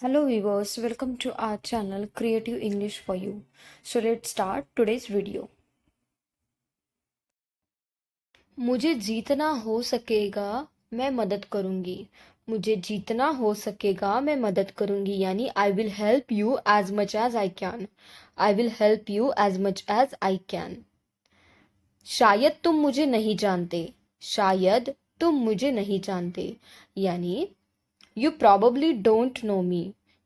Hello viewers, welcome to our channel Creative English for You. So let's start today's video. मुझे जीतना हो सकेगा मैं मदद करूंगी. मुझे जीतना हो सकेगा मैं मदद करूंगी यानी I will help you as much as I can. I will help you as much as I can. शायद तुम मुझे नहीं जानते. शायद तुम मुझे नहीं जानते यानी You probably don't know me.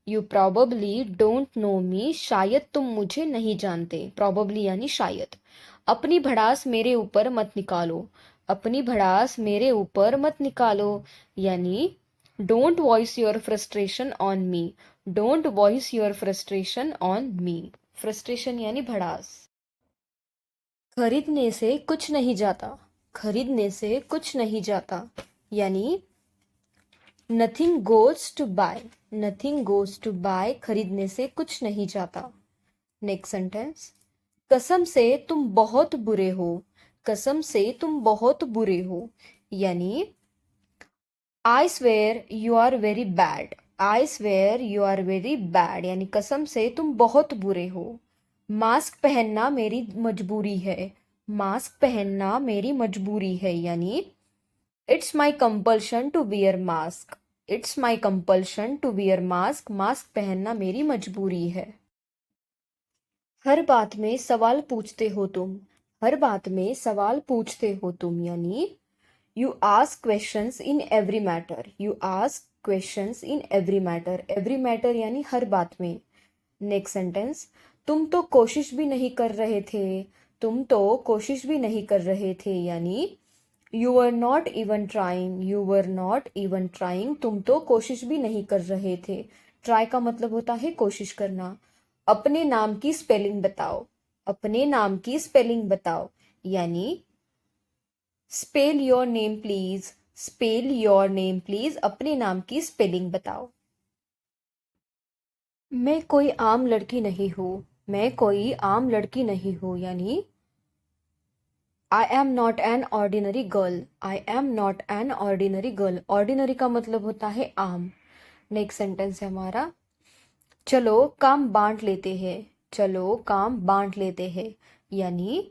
You probably don't know me. शायद तुम मुझे नहीं जानते. Probably यानी शायद. अपनी भड़ास मेरे ऊपर मत निकालो. अपनी भड़ास मेरे ऊपर मत निकालो यानी Don't voice your frustration on me. Don't voice your frustration on me. Frustration यानी भड़ास. खरीदने से कुछ नहीं जाता. खरीदने से कुछ नहीं जाता यानी Nothing goes to buy. Nothing goes to buy. खरीदने से कुछ नहीं जाता. Next sentence. कसम से तुम बहुत बुरे हो. कसम से तुम बहुत बुरे हो यानी I swear you are very bad. I swear you are very bad यानी कसम से तुम बहुत बुरे हो. मास्क पहनना मेरी मजबूरी है. मास्क पहनना मेरी मजबूरी है यानी It's my compulsion to wear mask. It's my compulsion to wear mask. Mask पहनना मेरी मजबूरी है. हर बात में सवाल पूछते हो तुम. हर बात में सवाल पूछते हो तुम यानी You ask questions in every matter. You ask questions in every matter. Every matter यानी हर बात में. Next sentence. तुम तो कोशिश भी नहीं कर रहे थे. तुम तो कोशिश भी नहीं कर रहे थे यानी You were not even trying. You were not even trying. तुम तो कोशिश भी नहीं कर रहे थे. ट्राई का मतलब होता है कोशिश करना. अपने नाम की स्पेलिंग बताओ. अपने नाम की स्पेलिंग बताओ यानी spell your name please. Spell your name please. अपने नाम की स्पेलिंग बताओ. मैं कोई आम लड़की नहीं हूँ. मैं कोई आम लड़की नहीं हूँ यानी I am not an ordinary girl. I am not an ordinary girl. Ordinary का मतलब होता है आम. नेक्स्ट सेंटेंस है हमारा. चलो काम बांट लेते हैं. चलो काम बांट लेते हैं यानी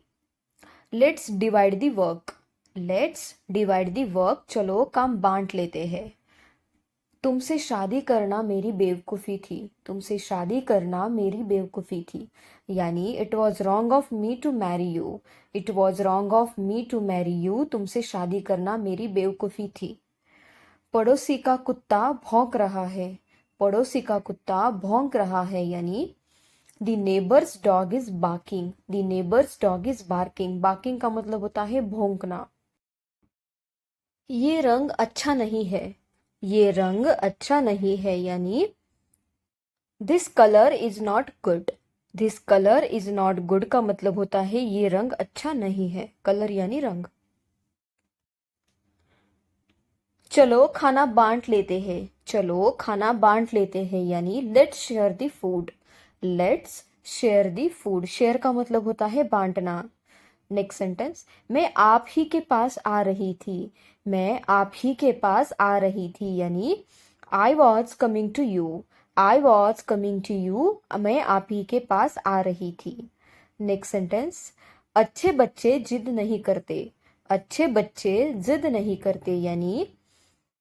let's divide the work. Let's divide the work. चलो काम बांट लेते हैं. तुमसे शादी करना मेरी बेवकूफ़ी थी. तुमसे शादी करना मेरी बेवकूफ़ी थी यानी it was wrong of me to marry you. It was wrong of me to marry you. तुमसे शादी करना मेरी बेवकूफ़ी थी. पड़ोसी का कुत्ता भौंक रहा है. पड़ोसी का कुत्ता भौंक रहा है यानी the neighbours dog is barking. The neighbours dog is barking. Barking का मतलब होता है भौंकना. ये रंग अच्छा नहीं है. ये रंग अच्छा नहीं है यानी this colour is not good. This colour is not good का मतलब होता है ये रंग अच्छा नहीं है. कलर यानी रंग. चलो खाना बांट लेते हैं. चलो खाना बांट लेते हैं यानी let's share the food. Let's share the food. Share का मतलब होता है बांटना. Next sentence. मैं आप ही के पास आ रही थी. मैं आप ही के पास आ रही थी यानी I was coming to you. I was coming to you. मैं आप ही के पास आ रही थी. Next sentence. अच्छे बच्चे जिद नहीं करते. अच्छे बच्चे जिद नहीं करते यानी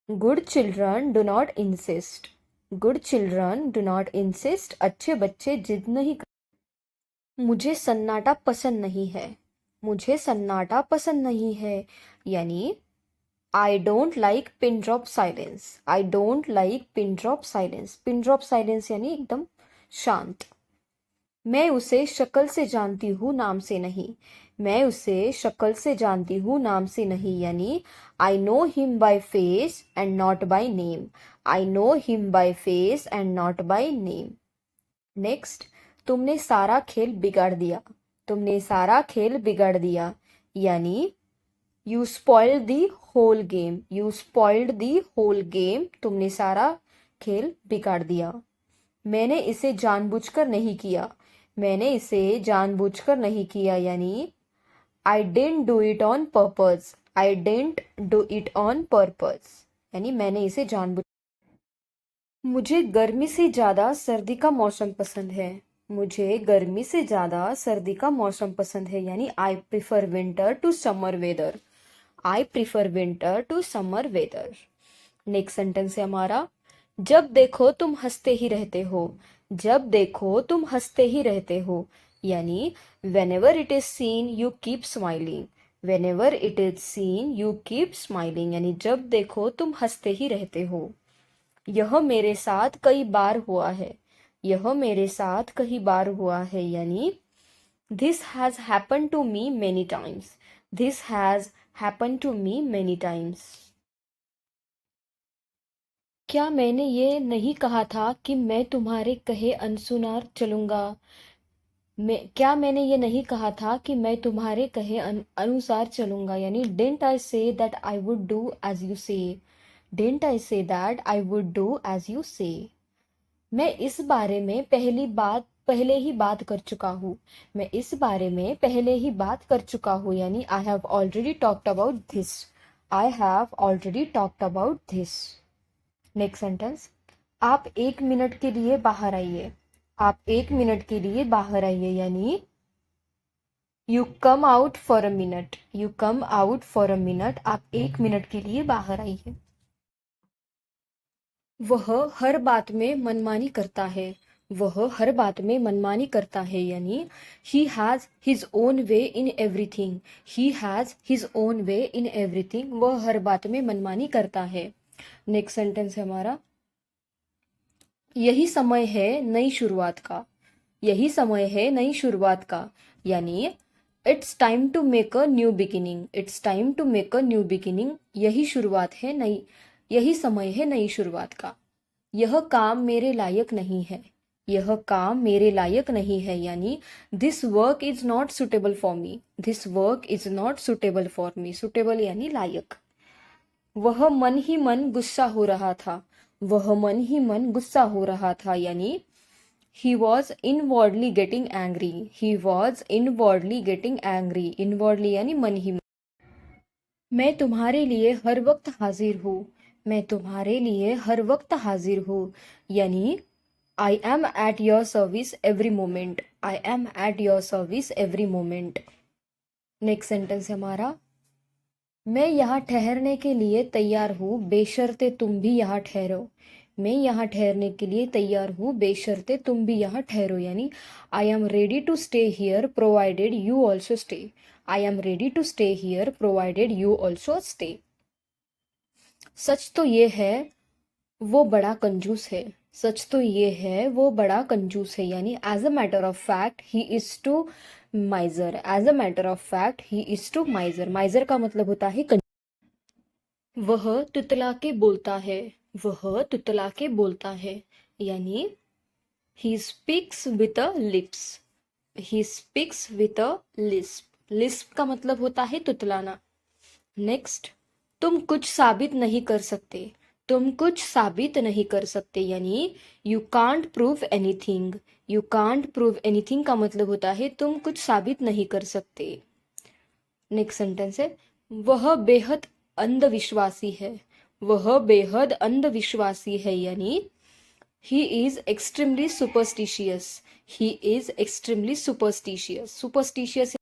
good children do not insist. Good children do not insist. अच्छे बच्चे जिद नहीं करते. मुझे सन्नाटा पसंद नहीं है. मुझे सन्नाटा पसंद नहीं है यानी I don't like pin drop silence. I don't like pin drop silence. Pin drop silence यानी एकदम शांत. मैं उसे शक्ल से जानती हूँ नाम से नहीं. मैं उसे शक्ल से जानती हूँ नाम से नहीं यानी I know him by face and not by name. I know him by face and not by name. Next. तुमने सारा खेल बिगाड़ दिया. तुमने सारा खेल बिगाड़ दिया यानी you spoiled the whole game. You spoiled the whole game. तुमने सारा खेल बिगाड़ दिया. मैंने इसे जानबूझकर नहीं किया. मैंने इसे जानबूझकर नहीं किया यानी I didn't do it on purpose. I didn't do it on purpose यानी मैंने इसे जानबूझ. मुझे गर्मी से ज़्यादा सर्दी का मौसम पसंद है। मुझे गर्मी से ज़्यादा सर्दी का मौसम पसंद है, यानी I prefer winter to summer weather. I prefer winter to summer weather. Next sentence है हमारा, जब देखो तुम हंसते ही रहते हो। जब देखो तुम हंसते ही रहते हो, यानी whenever it is seen you keep smiling. Whenever it is seen you keep smiling, यानी जब देखो तुम हंसते ही रहते हो। यह मेरे साथ कई बार हुआ है। यह मेरे साथ कई बार हुआ है, यानी this has happen to me many times. This has happen to me many times. क्या मैंने ये नहीं कहा था कि मैं तुम्हारे कहे अनुसार चलूंगा? क्या मैंने ये नहीं कहा था कि मैं तुम्हारे कहे अनुसार चलूंगा, यानी didn't I say that I would do as you say. Didn't I say that I would do as you say. मैं इस बारे में पहले ही बात कर चुका हूँ। मैं इस बारे में पहले ही बात कर चुका हूँ, यानी I have already talked about this. I have already talked about this. Next sentence, आप 1 मिनट के लिए बाहर आइए। आप 1 मिनट के लिए बाहर आइए, यानी you come out for a minute. You come out for a minute. आप 1 मिनट के लिए बाहर आइए। वह हर बात में मनमानी करता है। वह हर बात में मनमानी करता है, यानी he has his own way in everything. He has his own way in everything. वह हर बात में मनमानी करता है। नेक्स्ट सेंटेंस है हमारा, यही समय है नई शुरुआत का। यही समय है नई शुरुआत का, यानी it's time to make a new beginning. It's time to make a new beginning. यही शुरुआत है नई, यही समय है नई शुरुआत का। यह काम मेरे लायक नहीं है। यह काम मेरे लायक नहीं है, यानी this work is not suitable for me. This work is not suitable for me. Suitable यानी लायक। वह मन ही मन गुस्सा हो रहा था। वह मन ही मन गुस्सा हो रहा था, यानी he was inwardly getting angry. He was inwardly getting angry. Inwardly यानी मन ही मन। मैं तुम्हारे लिए हर वक्त हाजिर हूँ। मैं तुम्हारे लिए हर वक्त हाजिर हूँ, यानी I M at your service every moment. I am at your service every moment. Next sentence है हमारा, मैं यहाँ ठहरने के लिए तैयार हूँ बेशर्ते तुम भी यहाँ ठहरो। मैं यहाँ ठहरने के लिए तैयार हूँ बेशर्ते तुम भी यहाँ ठहरो, यानी I am ready to stay here provided you also stay. I am ready to stay here provided you also stay. सच तो ये है वो बड़ा कंजूस है। सच तो ये है वो बड़ा कंजूस है, यानी as a matter of fact he is too miser. As a matter of fact he is too miser. Miser का मतलब होता है वह तुतला के बोलता है। वह तुतला के बोलता है, यानी he speaks with a lips. He speaks with a Lisp. Lisp का मतलब होता है तुतलाना। नेक्स्ट, तुम कुछ साबित नहीं कर सकते। तुम कुछ साबित नहीं कर सकते, यानी you can't prove anything. You can't prove anything का मतलब होता है तुम कुछ साबित नहीं कर सकते। नेक्स्ट सेंटेंस है, वह बेहद अंधविश्वासी है। वह बेहद अंधविश्वासी है, यानी he is extremely superstitious. He is extremely superstitious. Superstitious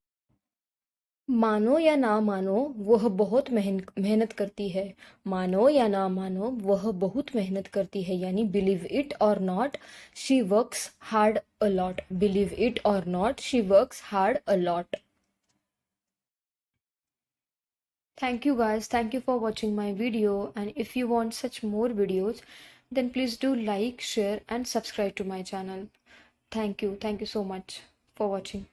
मानो या ना मानो वह बहुत मेहनत करती है। मानो या ना मानो वह बहुत मेहनत करती है, यानी believe it or not she works hard a lot. Believe it or not she works hard a lot. Thank you guys. Thank you for watching my video. And if you want such more videos, then please do like, share, and subscribe to my channel. Thank you. Thank you so much for watching.